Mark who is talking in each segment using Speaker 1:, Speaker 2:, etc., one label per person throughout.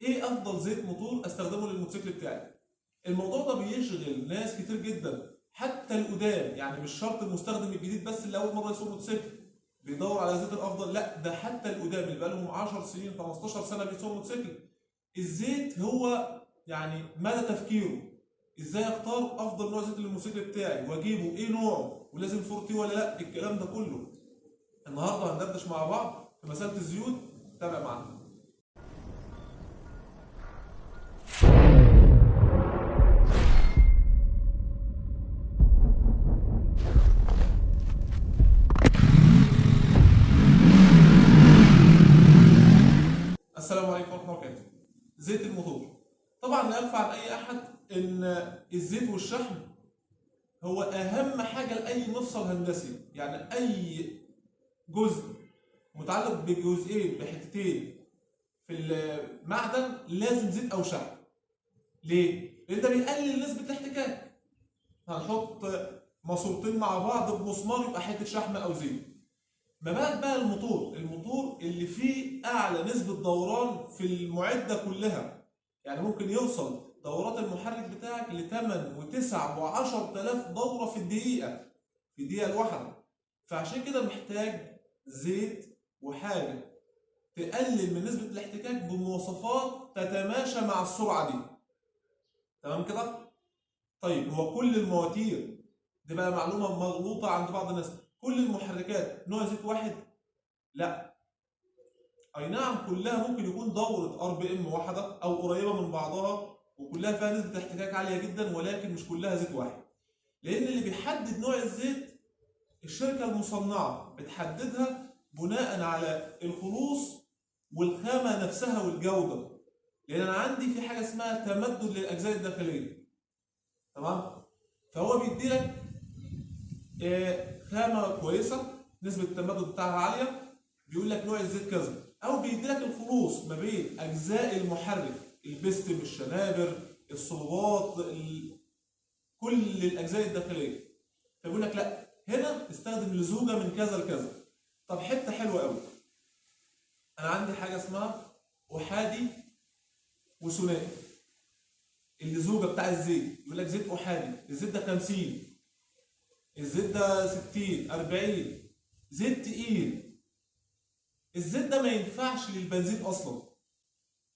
Speaker 1: ايه افضل زيت موتور استخدمه للموتوسيكل بتاعي؟ الموضوع ده بيشغل ناس كتير جدا، حتى القدام، يعني مش شرط المستخدم الجديد بس اللي اول مره يسوق موتوسيكل بيدور على زيت الافضل، لا ده حتى القدام اللي بقى لهم 10 سنين 15 سنه بيسوقوا موتوسيكل. الزيت هو يعني مدى تفكيره، ازاي اختار افضل نوع زيت للموتوسيكل بتاعي واجيبه ايه نوعه ولازم فورتي ولا لا، الكلام ده كله النهارده هندردش مع بعض في مساله الزيوت. تابع معانا. السلام عليكم ورحمه الله وبركاته. زيت الموتور، طبعا لا يخفى عن اي احد ان الزيت والشحم هو اهم حاجه لاي مفصل هندسي، يعني اي جزء متعلق بجزئين بحتتين في المعدن لازم زيت او شحم. ليه؟ لان ده بيقلل نسبه الاحتكاك. هنحط ماسورتين مع بعض بمسمار يبقى حته شحم او زيت. ما بالك بقى الموتور اللي فيه اعلى نسبه دوران في المعده كلها، يعني ممكن يوصل دورات المحرك بتاعك ل 8 و9 و10000 دوره في الدقيقه، في الدقيقه الواحده. فعشان كده محتاج زيت وحاجه تقلل من نسبه الاحتكاك بمواصفات تتماشى مع السرعه دي. تمام كده؟ طيب هو كل المواتير، دي بقى معلومه مغلوطه عند بعض الناس، كل المحركات نوع زيت واحد؟ لا. اي نعم كلها ممكن يكون دوره ار بي ام واحده او قريبه من بعضها وكلها فيها نسبه احتكاك عاليه جدا، ولكن مش كلها زيت واحد. لان اللي بيحدد نوع الزيت الشركه المصنعه بتحددها بناء على الخلوص والخامه نفسها والجوده. لان انا عندي في حاجه اسمها تمدد للاجزاء الداخليه. تمام؟ فهو بيدي لك خامه كويسه نسبه التمدد بتاعها عاليه، بيقول لك نوع الزيت كذا، او بيدي لك الخلوص ما بين اجزاء المحرك، البستم، الشنابر، الصلبات، كل الاجزاء الداخليه. فبيقول لك لا هنا استخدم لزوجه من كذا لكذا. طب حته حلوه قوي، انا عندي حاجه اسمها احادي وثنائي. اللزوجه بتاع الزيت يقول لك زيت احادي، الزيت ده 50، الزيت ده 60 40، زيت تقيل. الزيت ده ما ينفعش للبنزين اصلا.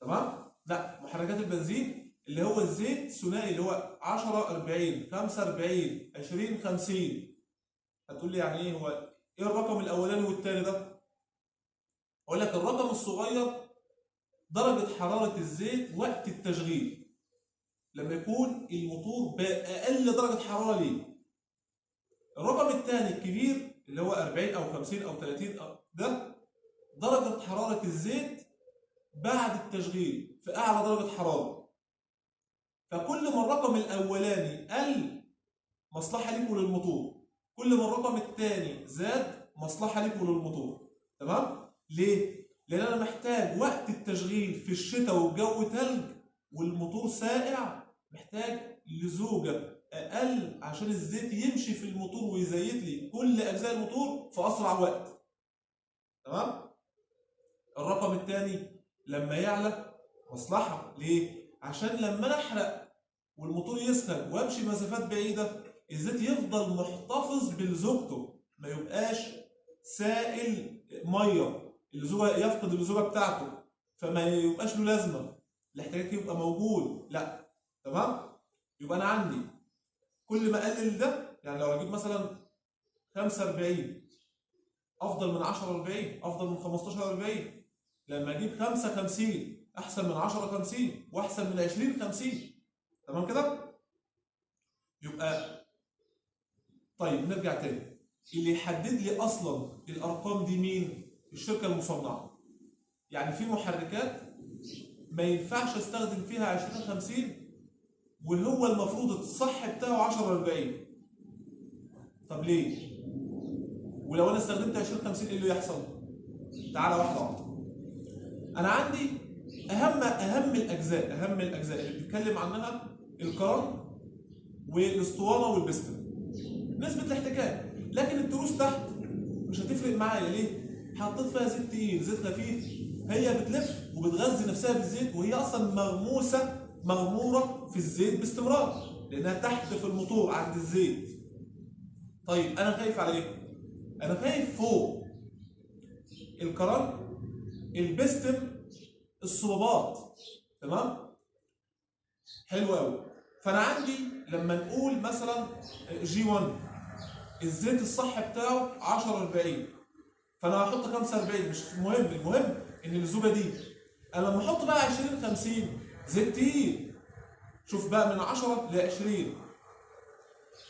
Speaker 1: تمام؟ لا، محركات البنزين اللي هو الزيت ثنائي اللي هو 10 40 45 20 50. هتقول لي يعني ايه هو ايه الرقم الاولاني والثاني ده؟ اقول لك الرقم الصغير درجه حراره الزيت وقت التشغيل، لما يكون الموتور باقل درجه حراره ليه. الرقم الثاني الكبير اللي هو 40 او 50 او 30 ده درجه حراره الزيت بعد التشغيل في اعلى درجه حراره. فكل ما الرقم الاولاني قل مصلحه ليك وللموتور، كل ما الرقم الثاني زاد مصلحه ليك وللموتور. تمام؟ ليه؟ لان انا محتاج وقت التشغيل في الشتاء والجو تلج والموتور ساقع محتاج لزوجه اقل عشان الزيت يمشي في الموتور ويزيت لي كل اجزاء الموتور في اسرع وقت. تمام؟ الرقم الثاني لما يعلى مصلحه، ليه؟ عشان لما انا احرق والموتور يسخن وامشي مسافات بعيده الزيت يفضل محتفظ بلزوجته، ما يبقاش سائل ميه، اللزوجه يفقد اللزوجه بتاعته فما يبقاش له لازمه، الاحتكاك يبقى موجود. لا. تمام؟ يبقى انا عندي كل ما اقلل ده، يعني لو اجيب مثلا 45 افضل من 10 40 افضل من 15 40، لما اجيب 5 50 احسن من 10 50 واحسن من 20 50. تمام كده؟ يبقى طيب نرجع تاني، اللي يحدد لي اصلا الارقام دي مين؟ الشركه المصنعه. يعني في محركات ما ينفعش استخدم فيها 20 50 وهو المفروض الصح بتاعه 10 40. طب ليه؟ ولو انا استخدمت 20 50 ايه اللي يحصل؟ تعالى واحده واحده. انا عندي اهم الاجزاء اللي بنتكلم عنها الكرنك والاسطوانه والبستم، نسبه الاحتكاك. لكن التروس تحت مش هتفرق معايا، ليه؟ حطيت فيها زيت تقيل زيت خفيف هي بتلف وبتغذي نفسها بالزيت، وهي اصلا مغموره في الزيت باستمرار لانها تحت في الموتور عند الزيت. طيب انا خايف على ايه؟ انا خايف فوق الكرنك، البستم، الصبابات. تمام؟ حلو قوي. فانا عندي لما نقول مثلا جي 1 الزيت الصح بتاعه 10 40، فانا هحط 45 مش مهم، المهم ان الزوجه دي انا لما احط بقى 20 50 زيت تقيل. شوف بقى من 10 ل 20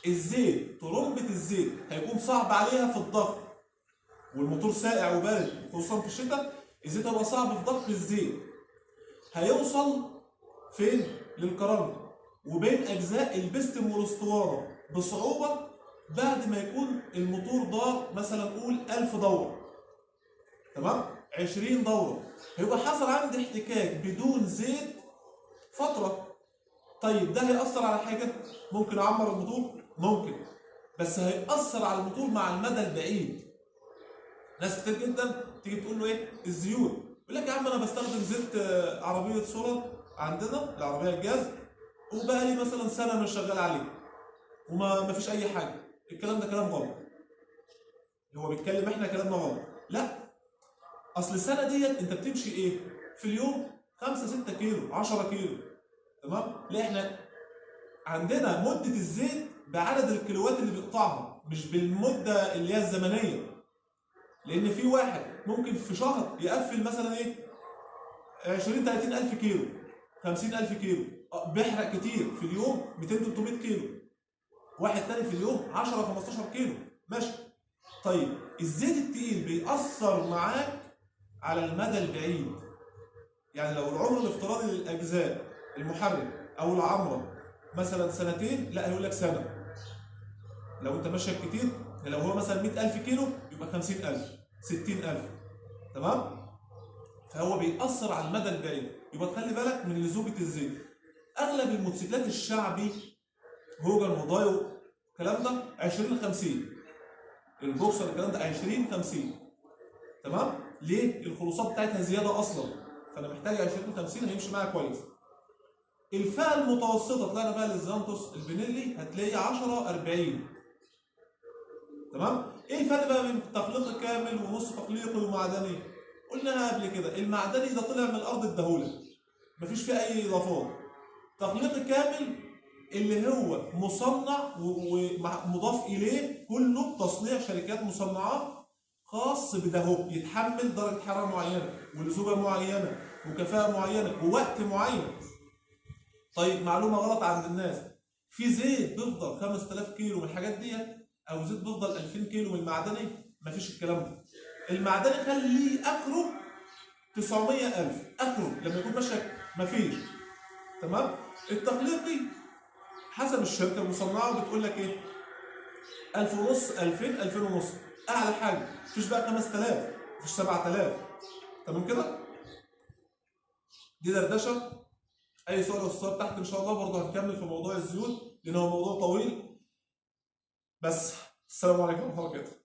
Speaker 1: الزيت، طرمبه الزيت هيكون صعب عليها في الضغط، والموتور ساقع وبارد خصوصا في الشتاء، الزيت هيبقى صعب في ضغط الزيت. هيوصل فين؟ للكرنك وبين اجزاء البستم والاسطوانه بصعوبه بعد ما يكون الموتور دار مثلا قول 1000 دوره. تمام؟ 20 دوره هيبقى حصل عندي احتكاك بدون زيت فتره. طيب ده هيأثر على حاجه؟ ممكن اعمر الموتور؟ ممكن، بس هيأثر على الموتور مع المدى البعيد. ناس كتير جدا تيجي تقول له ايه؟ الزيوت، يقول لك يا عم انا بستخدم زيت عربيه سولار عندنا العربيه الجاز، وبقى لي مثلا سنه مش شغال عليه وما فيش اي حاجه. الكلام ده كلام غلط. هو بيتكلم احنا كلامنا غلط. لا، اصل السنه ديت انت بتمشي ايه؟ في اليوم 5 6 كيلو 10 كيلو. تمام؟ لا، احنا عندنا مده الزيت بعدد الكيلوات اللي بيقطعها مش بالمده اللي هي الزمنيه. لان في واحد ممكن في شهر يقفل مثلا ايه 20 30 الف كيلو 50 الف كيلو، بيحرق كتير في اليوم 200 300 كيلو. واحد تاني في اليوم 10 15 كيلو ماشي. طيب الزيت التقيل بيأثر معاك على المدى البعيد. يعني لو العمر الافتراضي للاجزاء المحرك او العمره مثلا سنتين، لا هيقول لك سنه. لو انت ماشي كتير، لو هو مثلا 100000 كيلو يبقى 50000 60000. تمام؟ فهو بيأثر على المدى البعيد. يبقى تخلي بالك من لزوجة الزيت. اغلب الموتوسيكلات الشعبي هوجن ودايو الكلام ده 20 50، البوكسر الكلام ده 20 50. تمام؟ ليه؟ الخلوصات بتاعتها زياده اصلا، فانا محتاج 20 50 هيمشي معايا كويس. الفئه المتوسطه طلعنا بقى للزانتوس البنيلي هتلاقيه 10 40. تمام؟ ايه الفرق بقى بين تخليقي كامل ونص تخليقي ومعدني؟ قلناها قبل كده، المعدني ده طلع من الارض اداهولك مفيش فيه اي اضافات. تخليقي كامل اللي هو مصنع ومضاف اليه كله تصنيع شركات مصنعات خاص بدهو، يتحمل درجه حراره معينه ولزوجه معينه وكفاءه معينه ووقت معين. طيب معلومه غلط عند الناس، في زيت بيفضل 5000 كيلو من الحاجات ديت، او زيت بيفضل 2000 كيلو من المعدني. مفيش الكلام ده. المعدني خليه اخره 900000 اخره لما يكون ماشي مفيش. تمام؟ التخليقي حسب الشركه المصنعه بتقول لك ايه؟ 1000 ونص 2000 2000 ونص اعلى حاجه. مفيش بقى 5000 مفيش 7000. تمام كده؟ دي دردشه. اي سؤال او استفسار تحت ان شاء الله برضه هنكمل في موضوع الزيوت لان هو موضوع طويل. بس السلام عليكم ورحمه الله وبركاته.